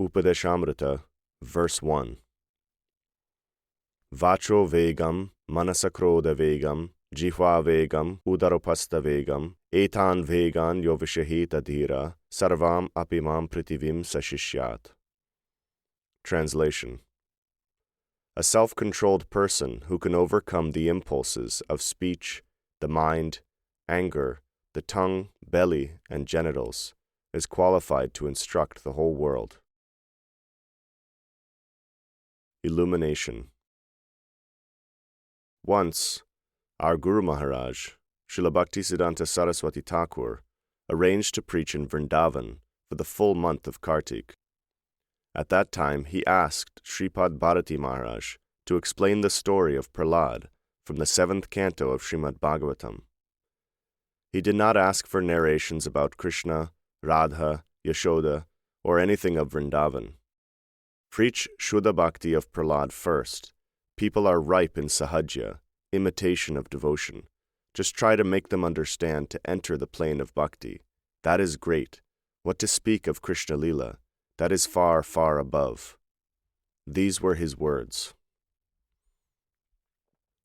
Upadesamrta, verse 1. Vāco-vegaṁ, manasaḥ-krodha-vegaṁ, jihva-vegaṁ, udaropastha-vegaṁ, etan-vegan yo vishahita dhira, sarvam apimam prithivim sashishyat. Translation. A self-controlled person who can overcome the impulses of speech, the mind, anger, the tongue, belly, and genitals is qualified to instruct the whole world. Illumination. Once, our Guru Maharaj, Śrīla Bhaktisiddhanta Saraswati Thakur, arranged to preach in Vṛndāvana for the full month of Kartik. At that time, he asked Śrīpad Bharati Maharaj to explain the story of Prahlad from the 7th canto of Srimad Bhagavatam. He did not ask for narrations about Krishna, Radha, Yashoda, or anything of Vṛndāvana. Preach Shuddha Bhakti of Prahlad first. People are ripe in sahajya, imitation of devotion. Just try to make them understand to enter the plane of bhakti. That is great. What to speak of Krishna Lila? That is far, far above. These were his words.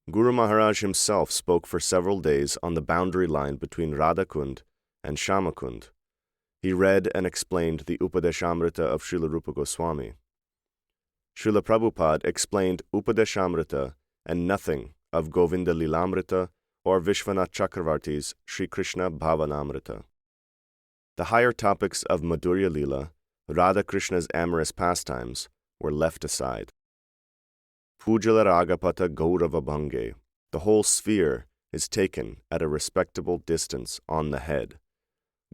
Guru Maharaj himself spoke for several days on the boundary line between Radhakund and Shyamakund. He read and explained the Upadeśāmṛta of Śrī Rūpa Gosvāmī. Srila Prabhupada explained Upadeśāmṛta and nothing of Govinda Lilamrita or Vishwanath Chakravarti's Shri Krishna Bhavanamrita. The higher topics of Madhurya Lila, Radha Krishna's amorous pastimes, were left aside. Pujala Ragapata Gaurava Bhange, the whole sphere is taken at a respectable distance on the head.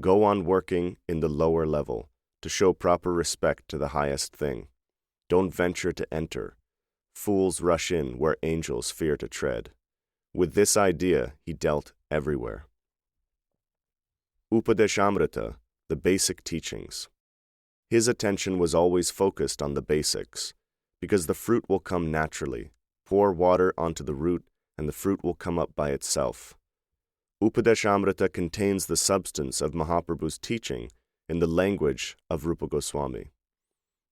Go on working in the lower level to show proper respect to the highest thing. Don't venture to enter. Fools rush in where angels fear to tread. With this idea, he dealt everywhere. Upadeśāmṛta, the basic teachings. His attention was always focused on the basics, because the fruit will come naturally. Pour water onto the root, and the fruit will come up by itself. Upadeśāmṛta contains the substance of Mahaprabhu's teaching in the language of Rūpa Gosvāmī.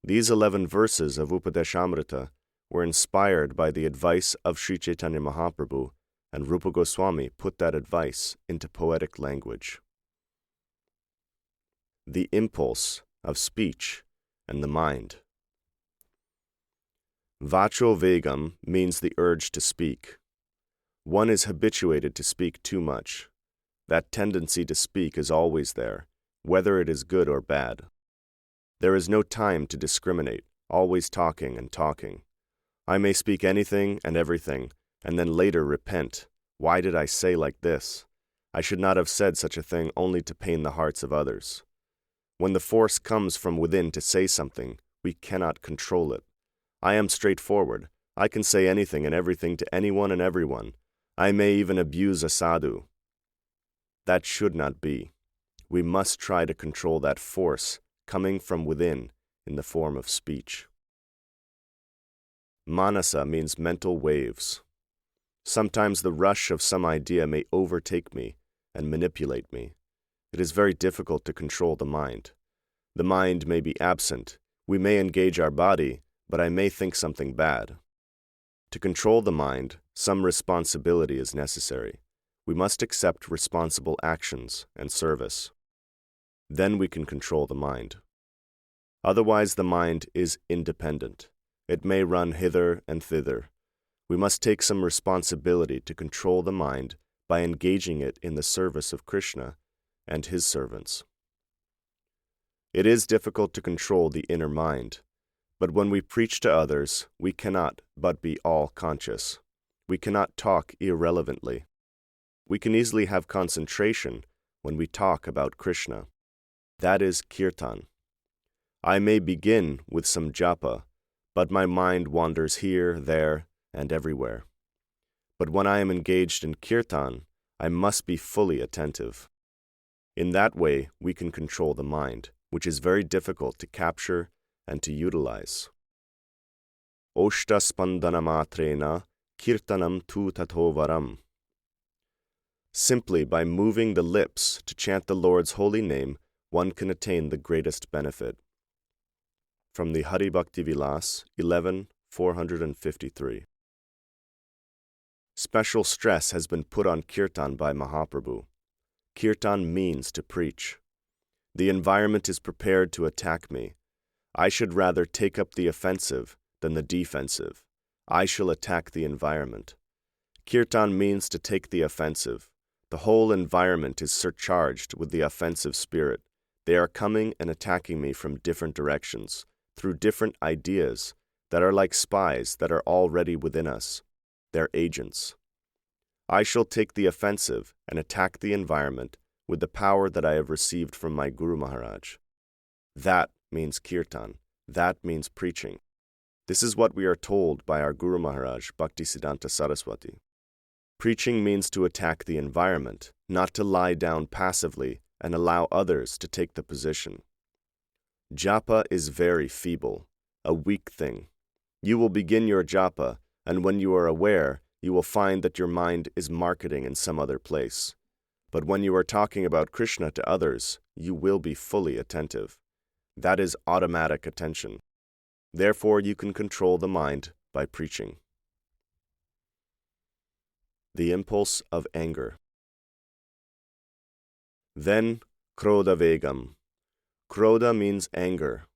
These 11 verses of Upadeśāmṛta were inspired by the advice of Sri Chaitanya Mahaprabhu, and Rūpa Gosvāmī put that advice into poetic language. The impulse of speech and the mind. Vāco-vegaṁ means the urge to speak. One is habituated to speak too much. That tendency to speak is always there, whether it is good or bad. There is no time to discriminate, always talking and talking. I may speak anything and everything, and then later repent. Why did I say like this? I should not have said such a thing only to pain the hearts of others. When the force comes from within to say something, we cannot control it. I am straightforward. I can say anything and everything to anyone and everyone. I may even abuse a sadhu. That should not be. We must try to control that force coming from within in the form of speech. Manasaḥ means mental waves. Sometimes the rush of some idea may overtake me and manipulate me. It is very difficult to control the mind. The mind may be absent. We may engage our body, but I may think something bad. To control the mind, some responsibility is necessary. We must accept responsible actions and service. Then we can control the mind. Otherwise, the mind is independent. It may run hither and thither. We must take some responsibility to control the mind by engaging it in the service of Krishna and his servants. It is difficult to control the inner mind, but when we preach to others, we cannot but be all conscious. We cannot talk irrelevantly. We can easily have concentration when we talk about Krishna. That is kirtan. I may begin with some japa, but my mind wanders here, there, and everywhere. But when I am engaged in kirtan, I must be fully attentive. In that way, we can control the mind, which is very difficult to capture and to utilize. Oshta spandana-matrena kirtanam tu tathovaram. Simply by moving the lips to chant the Lord's holy name, one can attain the greatest benefit. From the Hari Bhakti Vilas, 11-453. Special stress has been put on kirtan by Mahaprabhu. Kirtan means to preach. The environment is prepared to attack me. I should rather take up the offensive than the defensive. I shall attack the environment. Kirtan means to take the offensive. The whole environment is surcharged with the offensive spirit. They are coming and attacking me from different directions, through different ideas that are like spies that are already within us. They're agents. I shall take the offensive and attack the environment with the power that I have received from my Guru Maharaj. That means kirtan. That means preaching. This is what we are told by our Guru Maharaj, Bhaktisiddhanta Saraswati. Preaching means to attack the environment, not to lie down passively and allow others to take the position. Japa is very feeble, a weak thing. You will begin your japa, and when you are aware, you will find that your mind is marketing in some other place. But when you are talking about Krishna to others, you will be fully attentive. That is automatic attention. Therefore, you can control the mind by preaching. The impulse of anger. Then, krodha-vegaṁ. Krodha means anger.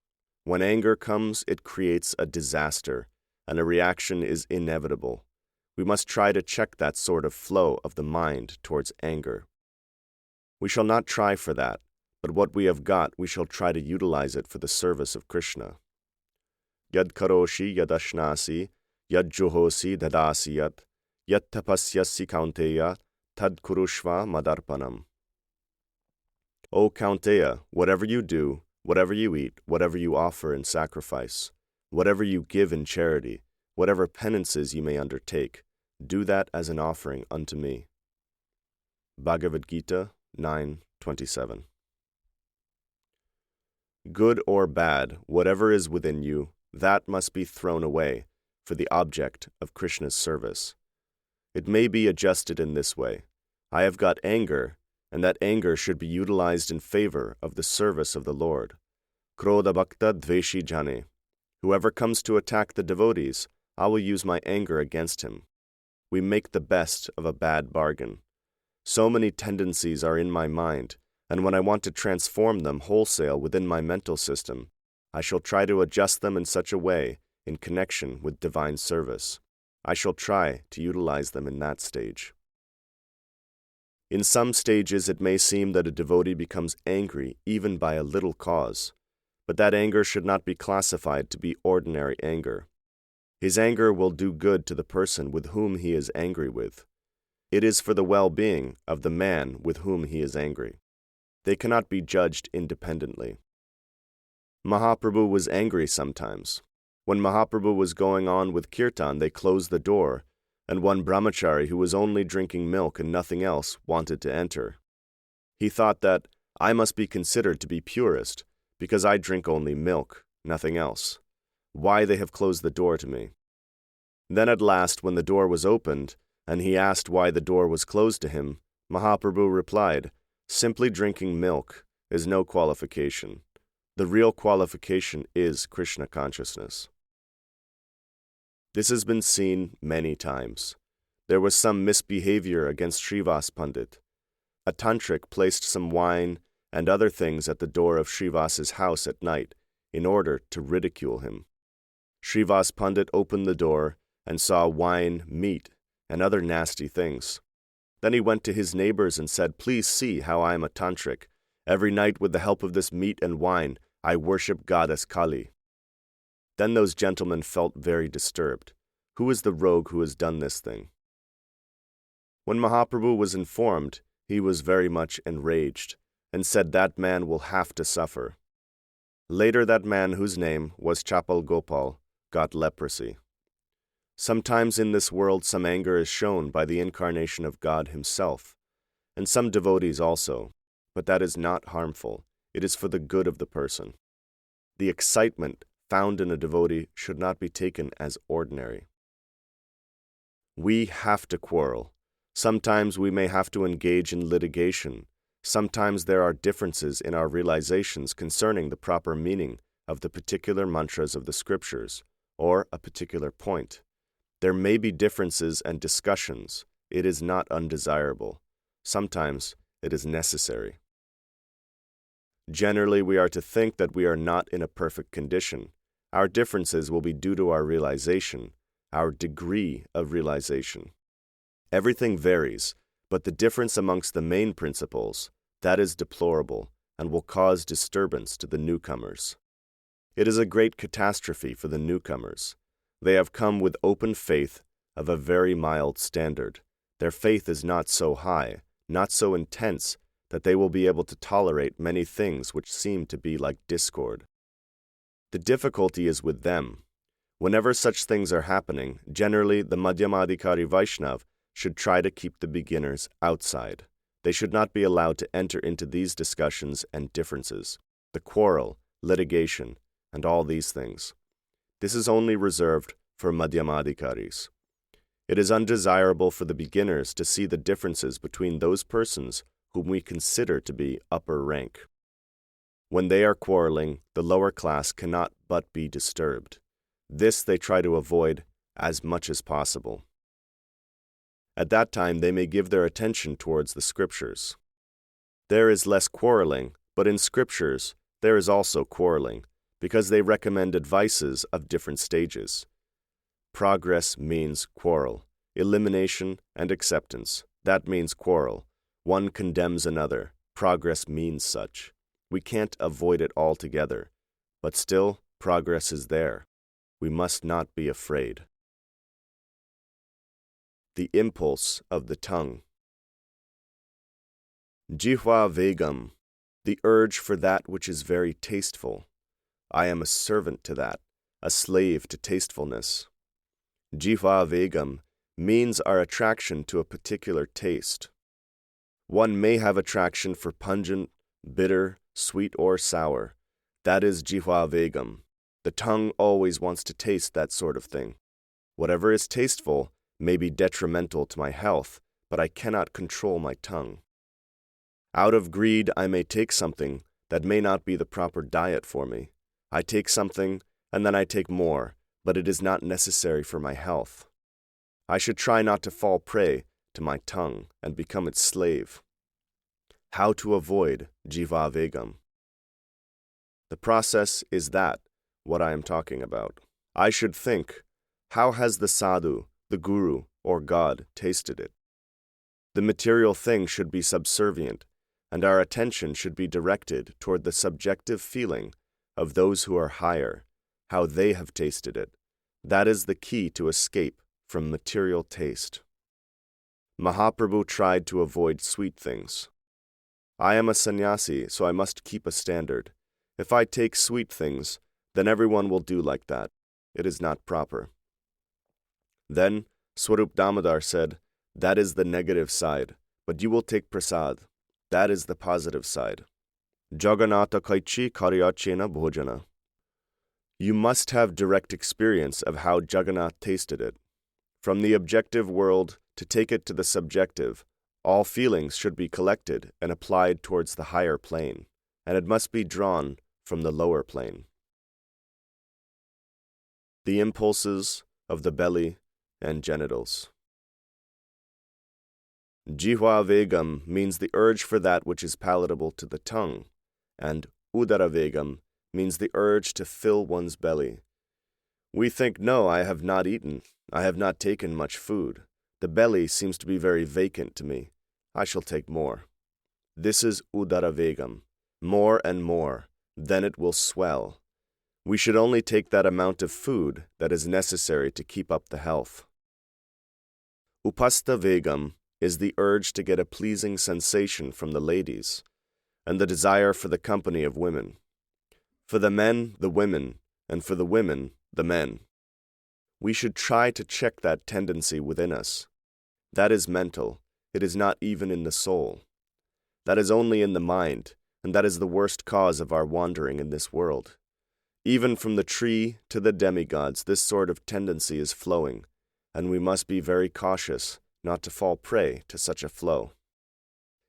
When anger comes, it creates a disaster, and a reaction is inevitable. We must try to check that sort of flow of the mind towards anger. We shall not try for that, but what we have got, we shall try to utilize it for the service of Krishna. Yad karoshi yadashnasi, yad juhosi dadasiyat, yat tapasyasi kaunteya, tad kurushva madarpanam. O Kaunteya, whatever you do, whatever you eat, whatever you offer in sacrifice, whatever you give in charity, whatever penances you may undertake, do that as an offering unto me. Bhagavad Gita 9:27. Good or bad, whatever is within you, that must be thrown away for the object of Krishna's service. It may be adjusted in this way. I have got anger, and that anger should be utilized in favor of the service of the Lord. Krodha bhakta dveshi jane. Whoever comes to attack the devotees, I will use my anger against him. We make the best of a bad bargain. So many tendencies are in my mind, and when I want to transform them wholesale within my mental system, I shall try to adjust them in such a way in connection with divine service. I shall try to utilize them in that stage. In some stages, it may seem that a devotee becomes angry even by a little cause, but that anger should not be classified to be ordinary anger. His anger will do good to the person with whom he is angry with. It is for the well-being of the man with whom he is angry. They cannot be judged independently. Mahaprabhu was angry sometimes. When Mahaprabhu was going on with kirtan, they closed the door, and one brahmachari who was only drinking milk and nothing else wanted to enter. He thought that I must be considered to be purist because I drink only milk, nothing else. Why they have closed the door to me? Then at last, when the door was opened, and he asked why the door was closed to him, Mahaprabhu replied, simply drinking milk is no qualification. The real qualification is Krishna consciousness. This has been seen many times. There was some misbehavior against Srivas Pandit. A tantric placed some wine and other things at the door of Srivas's house at night in order to ridicule him. Srivas Pandit opened the door and saw wine, meat, and other nasty things. Then he went to his neighbors and said, "Please see how I am a tantric. Every night with the help of this meat and wine, I worship goddess Kali." Then those gentlemen felt very disturbed. Who is the rogue who has done this thing? When Mahaprabhu was informed, he was very much enraged and said that man will have to suffer. Later that man, whose name was Chapal Gopal, got leprosy. Sometimes in this world some anger is shown by the incarnation of God himself, and some devotees also, but that is not harmful. It is for the good of the person. The excitement found in a devotee should not be taken as ordinary. We have to quarrel. Sometimes we may have to engage in litigation. Sometimes there are differences in our realizations concerning the proper meaning of the particular mantras of the scriptures, or a particular point. There may be differences and discussions. It is not undesirable. Sometimes it is necessary. Generally, we are to think that we are not in a perfect condition. Our differences will be due to our realization, our degree of realization. Everything varies, but the difference amongst the main principles, that is deplorable and will cause disturbance to the newcomers. It is a great catastrophe for the newcomers. They have come with open faith of a very mild standard. Their faith is not so high, not so intense, that they will be able to tolerate many things which seem to be like discord. The difficulty is with them. Whenever such things are happening, generally the Madhyamadikari Vaishnav should try to keep the beginners outside. They should not be allowed to enter into these discussions and differences, the quarrel, litigation, and all these things. This is only reserved for Madhyamadikaris. It is undesirable for the beginners to see the differences between those persons whom we consider to be upper rank. When they are quarreling, the lower class cannot but be disturbed. This they try to avoid as much as possible. At that time they may give their attention towards the scriptures. There is less quarreling, but in scriptures there is also quarreling, because they recommend advices of different stages. Progress means quarrel. Elimination and acceptance, that means quarrel. One condemns another. Progress means such. We can't avoid it altogether, but still, progress is there. We must not be afraid. The impulse of the tongue. Krodha-vegaṁ, the urge for that which is very tasteful. I am a servant to that, a slave to tastefulness. Krodha-vegaṁ means our attraction to a particular taste. One may have attraction for pungent, bitter, sweet or sour. That is krodha-vegaṁ. The tongue always wants to taste that sort of thing. Whatever is tasteful may be detrimental to my health, but I cannot control my tongue. Out of greed, I may take something that may not be the proper diet for me. I take something, and then I take more, but it is not necessary for my health. I should try not to fall prey to my tongue and become its slave. How to avoid krodha-vegaṁ? The process is that, what I am talking about. I should think, how has the sadhu, the guru, or God tasted it? The material thing should be subservient, and our attention should be directed toward the subjective feeling of those who are higher, how they have tasted it. That is the key to escape from material taste. Mahaprabhu tried to avoid sweet things. I am a sannyasi, so I must keep a standard. If I take sweet things, then everyone will do like that. It is not proper. Then Swarup Damodar said, that is the negative side, but you will take prasad. That is the positive side. Jagannatha kaichi karyachena bhojana. You must have direct experience of how Jagannath tasted it. From the objective world to take it to the subjective, all feelings should be collected and applied towards the higher plane, and it must be drawn from the lower plane. The impulses of the belly and genitals. Krodha-vegaṁ means the urge for that which is palatable to the tongue, and udara-vegaṁ means the urge to fill one's belly. We think, no, I have not eaten. I have not taken much food. The belly seems to be very vacant to me. I shall take more. This is udara-vegaṁ. More and more. Then it will swell. We should only take that amount of food that is necessary to keep up the health. Upadesamrta is the urge to get a pleasing sensation from the ladies, and the desire for the company of women. For the men, the women, and for the women, the men. We should try to check that tendency within us. That is mental. It is not even in the soul. That is only in the mind, and that is the worst cause of our wandering in this world. Even from the tree to the demigods, this sort of tendency is flowing, and we must be very cautious not to fall prey to such a flow.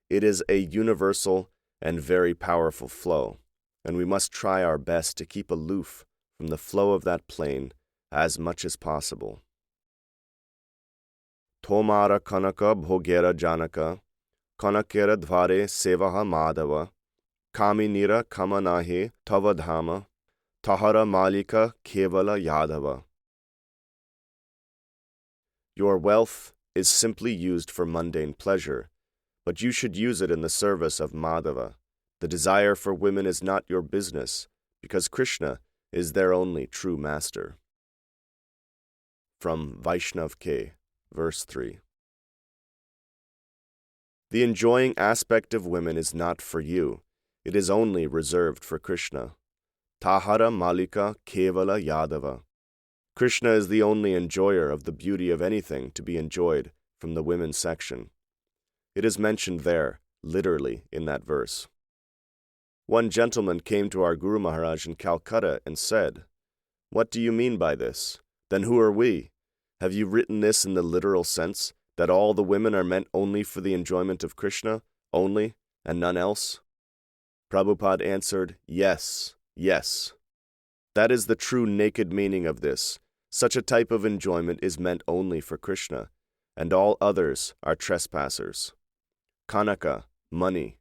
It is a universal and very powerful flow. and we must try our best to keep aloof from the flow of that plane as much as possible. Tomara kanaka bhogera janaka, kanakera dvare sevaha madhava, kaminira kamanahe tavadhama, tahara malika kevala yadava. Your wealth is simply used for mundane pleasure, but you should use it in the service of Madhava. The desire for women is not your business, because Krishna is their only true master. From Vaishnav K, verse 3. The enjoying aspect of women is not for you. It is only reserved for Krishna. Tahara malika kevala yadava. Krishna is the only enjoyer of the beauty of anything to be enjoyed from the women's section. It is mentioned there, literally, in that verse. One gentleman came to our Guru Maharaj in Calcutta and said, "What do you mean by this? Then who are we? Have you written this in the literal sense, that all the women are meant only for the enjoyment of Krishna, only, and none else?" Prabhupada answered, "Yes, yes. That is the true naked meaning of this. Such a type of enjoyment is meant only for Krishna, and all others are trespassers." Kanaka, money.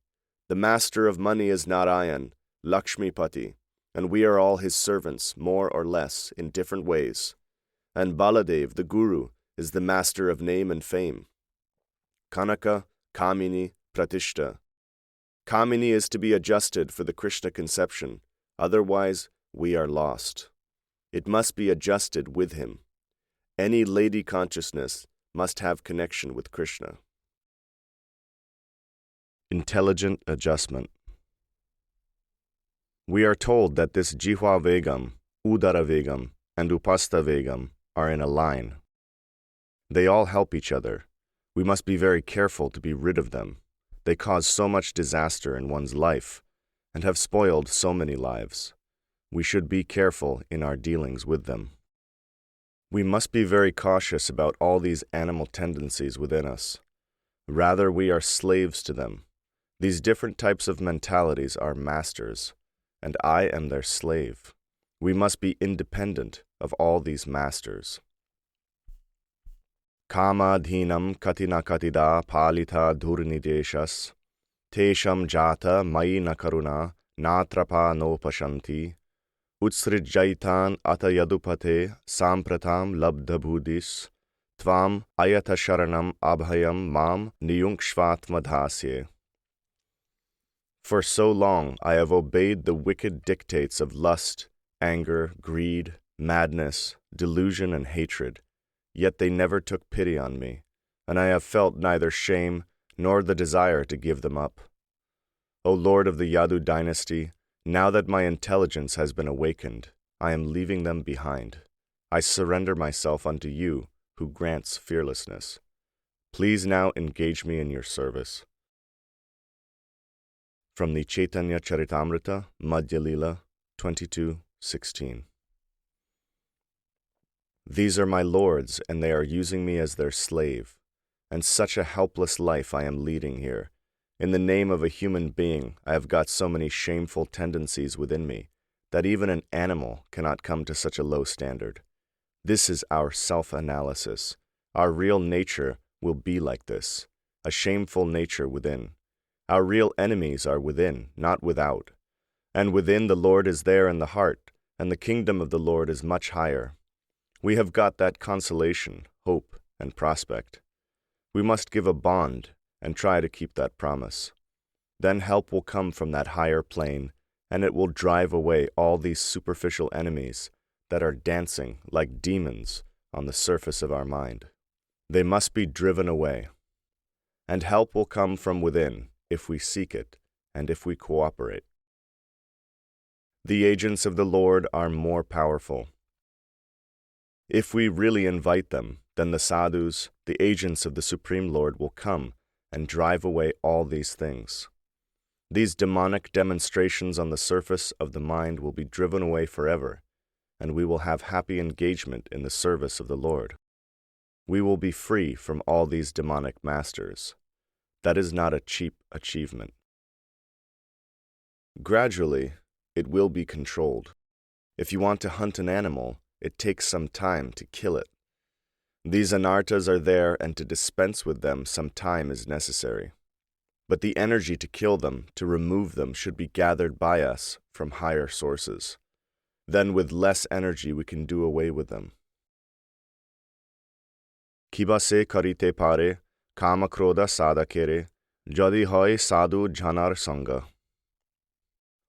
The master of money is Narayan, Lakshmipati, and we are all his servants, more or less, in different ways. And Baladev, the Guru, is the master of name and fame. Kanaka, Kamini, Pratishta. Kamini is to be adjusted for the Krishna conception, otherwise we are lost. It must be adjusted with him. Any lady consciousness must have connection with Krishna. Intelligent adjustment. We are told that this krodha-vegaṁ, udara-vegaṁ, and upastha-vegaṁ are in a line. They all help each other. We must be very careful to be rid of them. They cause so much disaster in one's life and have spoiled so many lives. We should be careful in our dealings with them. We must be very cautious about all these animal tendencies within us. Rather, we are slaves to them. These different types of mentalities are masters, and I am their slave. We must be independent of all these masters. Kamadhinam katina katida palita dhurnideshas, tesham jata mai nakaruna natrapa nopashanti, utsrijaitan atayadupate sampratam labdhabudis, tvam ayata sharanam abhayam mam niyunkshvatmadhasye. For so long I have obeyed the wicked dictates of lust, anger, greed, madness, delusion, and hatred, yet they never took pity on me, and I have felt neither shame nor the desire to give them up. O Lord of the Yadu dynasty, now that my intelligence has been awakened, I am leaving them behind. I surrender myself unto you, who grants fearlessness. Please now engage me in your service. From the Chaitanya Charitamrita, Madhya Lila, 22:16. These are my lords, and they are using me as their slave, and such a helpless life I am leading here. In the name of a human being, I have got so many shameful tendencies within me that even an animal cannot come to such a low standard. This is our self-analysis. Our real nature will be like this, a shameful nature within. Our real enemies are within, not without. And within the Lord is there in the heart, and the kingdom of the Lord is much higher. We have got that consolation, hope, and prospect. We must give a bond and try to keep that promise. Then help will come from that higher plane, and it will drive away all these superficial enemies that are dancing like demons on the surface of our mind. They must be driven away. And help will come from within, if we seek it, and if we cooperate. The agents of the Lord are more powerful. If we really invite them, then the sadhus, the agents of the Supreme Lord, will come and drive away all these things. These demonic demonstrations on the surface of the mind will be driven away forever, and we will have happy engagement in the service of the Lord. We will be free from all these demonic masters. That is not a cheap achievement. Gradually, it will be controlled. If you want to hunt an animal, it takes some time to kill it. These anarthas are there, and to dispense with them some time is necessary. But the energy to kill them, to remove them, should be gathered by us from higher sources. Then with less energy we can do away with them. Kiba se karite pare, kama krodha sadakere, jadi hoy sadhu jhanar sangha.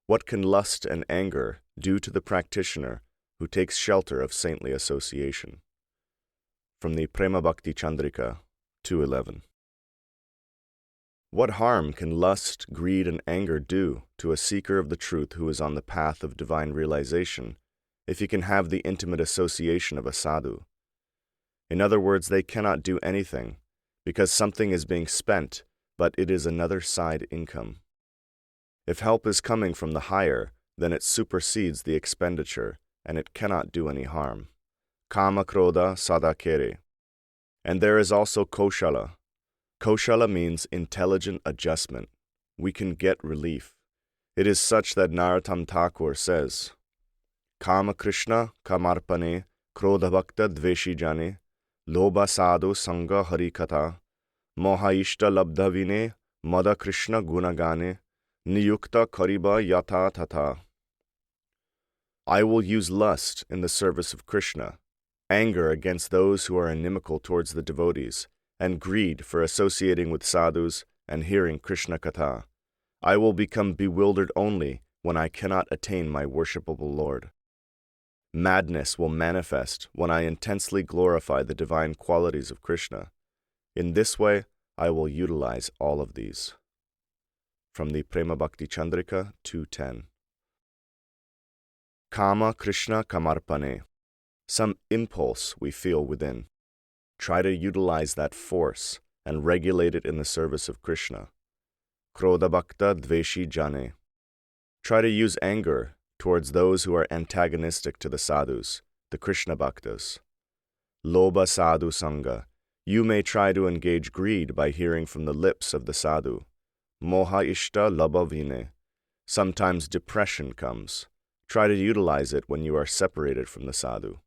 What can lust and anger do to the practitioner who takes shelter of saintly association? From the Prema Bhakti Chandrika 2:11. What harm can lust, greed, and anger do to a seeker of the truth who is on the path of divine realization if he can have the intimate association of a sadhu? In other words, they cannot do anything because something is being spent, but it is another side income. If help is coming from the higher, then it supersedes the expenditure and it cannot do any harm. Kama krodha sadakere. And there is also koshala. Koshala means intelligent adjustment. We can get relief. It is such that Narottam Thakur says, Kama Krishna kamarpane krodha-bhakta dveshi jane lobha sadhu sangha harikatha moha ishta labdhavine mada Krishna gunagane niyukta kariba yatha tatha. I will use lust in the service of Krishna, anger against those who are inimical towards the devotees, and greed for associating with sadhus and hearing Krishna Katha. I will become bewildered only when I cannot attain my worshipable Lord. Madness will manifest when I intensely glorify the divine qualities of Krishna. In this way, I will utilize all of these. From the Prema Bhakti Chandrika 2:10. Kama Krishna kamarpane. Some impulse we feel within. Try to utilize that force and regulate it in the service of Krishna. Krodha-bhakta dveshi jane. Try to use anger towards those who are antagonistic to the sadhus, the Krishna bhaktas. Lobha sadhu sangha. You may try to engage greed by hearing from the lips of the sadhu. Moha ishta labhavine. Sometimes depression comes. Try to utilize it when you are separated from the sadhu.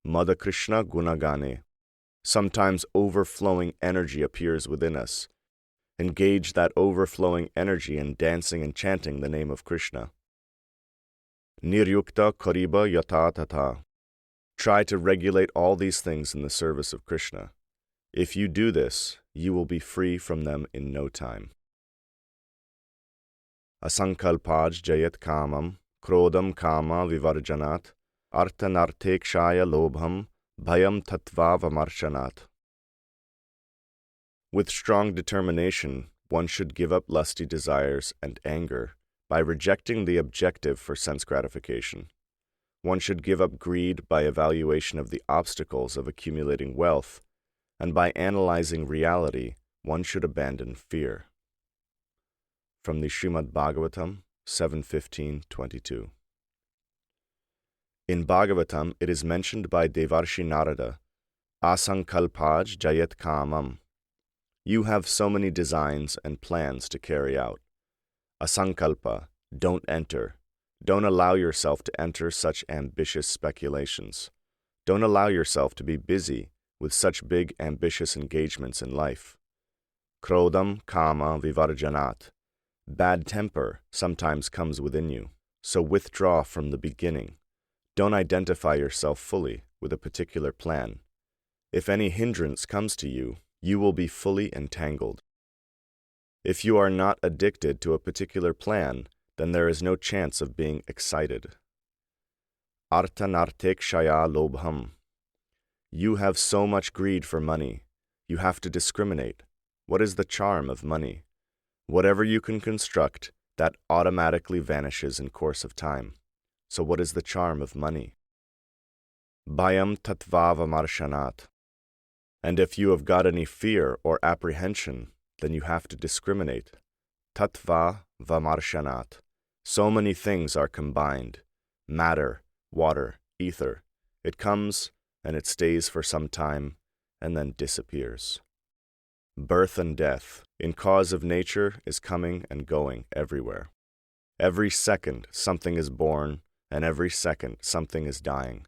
Mada Krishna gunagane. Sometimes overflowing energy appears within us. Engage that overflowing energy in dancing and chanting the name of Krishna. Niryukta kariba yatha tatha. Try to regulate all these things in the service of Krishna. If you do this, you will be free from them in no time. Asankalpaj jayat kamam, krodam kama vivarjanat, arthanarthekshaya lobham, bhayam tatvavamarchanat. With strong determination, one should give up lusty desires and anger by rejecting the objective for sense gratification. One should give up greed by evaluation of the obstacles of accumulating wealth, and by analyzing reality, one should abandon fear. From the Srimad Bhagavatam 7:15-22. In Bhagavatam, it is mentioned by Devarshi Narada, Asankalpaj jayat kamam. You have so many designs and plans to carry out. Asankalpa, don't enter. Don't allow yourself to enter such ambitious speculations. Don't allow yourself to be busy with such big ambitious engagements in life. Krodham kama vivarjanat. Bad temper sometimes comes within you, so withdraw from the beginning. Don't identify yourself fully with a particular plan. If any hindrance comes to you, you will be fully entangled. If you are not addicted to a particular plan, then there is no chance of being excited. Arthanarthekshaya lobham. You have so much greed for money. You have to discriminate. What is the charm of money? Whatever you can construct, that automatically vanishes in course of time. So what is the charm of money? Bhayam tatvavamarchanat. And if you have got any fear or apprehension, then you have to discriminate. Tattva vamarshanat. So many things are combined. Matter, water, ether. It comes and it stays for some time and then disappears. Birth and death, in cause of nature, is coming and going everywhere. Every second something is born, and every second something is dying.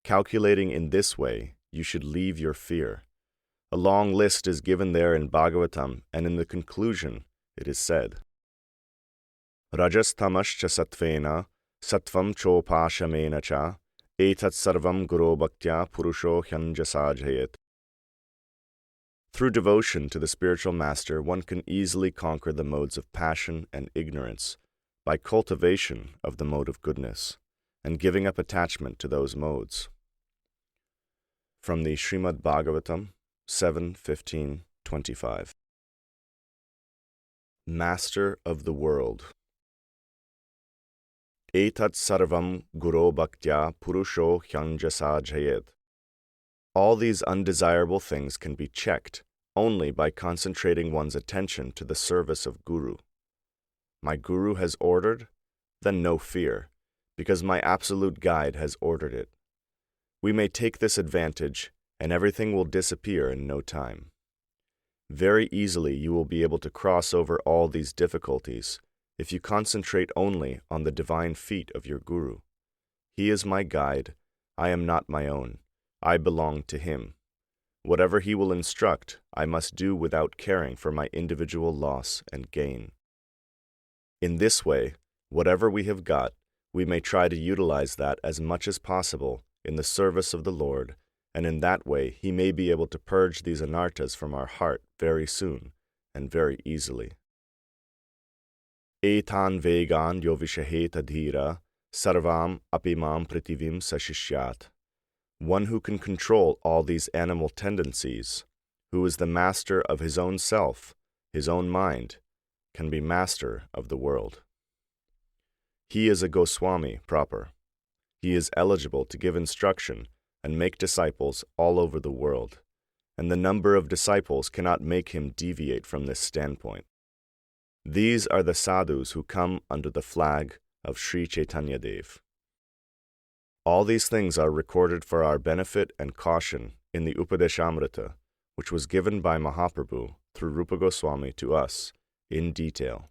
Calculating in this way, you should leave your fear. A long list is given there in Bhagavatam, and in the conclusion it is said, Rajastamascha sattvena, sattvam chopashamena cha, etat sarvam guru bhaktya purusho hyanjasajayet. Through devotion to the spiritual master, one can easily conquer the modes of passion and ignorance by cultivation of the mode of goodness, and giving up attachment to those modes. From the Srimad Bhagavatam, 7:15-25. Master of the world. Etat sarvam guru bhaktya purusho hyanjasajayet. All these undesirable things can be checked only by concentrating one's attention to the service of Guru. My Guru has ordered? Then no fear, because my absolute guide has ordered it. We may take this advantage, and everything will disappear in no time. Very easily you will be able to cross over all these difficulties if you concentrate only on the divine feet of your Guru. He is my guide, I am not my own, I belong to him. Whatever he will instruct, I must do without caring for my individual loss and gain. In this way, whatever we have got, we may try to utilize that as much as possible in the service of the Lord, and in that way he may be able to purge these anarthas from our heart very soon and very easily. Etan vegan yo vishaheta dhira, sarvam apimam pritivim sashishyat. One who can control all these animal tendencies, who is the master of his own self, his own mind, can be master of the world. He is a Goswāmī proper. He is eligible to give instruction and make disciples all over the world, and the number of disciples cannot make him deviate from this standpoint. These are the sadhus who come under the flag of Sri Chaitanya Dev. All these things are recorded for our benefit and caution in the Upadeśāmṛta, which was given by Mahaprabhu through Rūpa Gosvāmī to us in detail.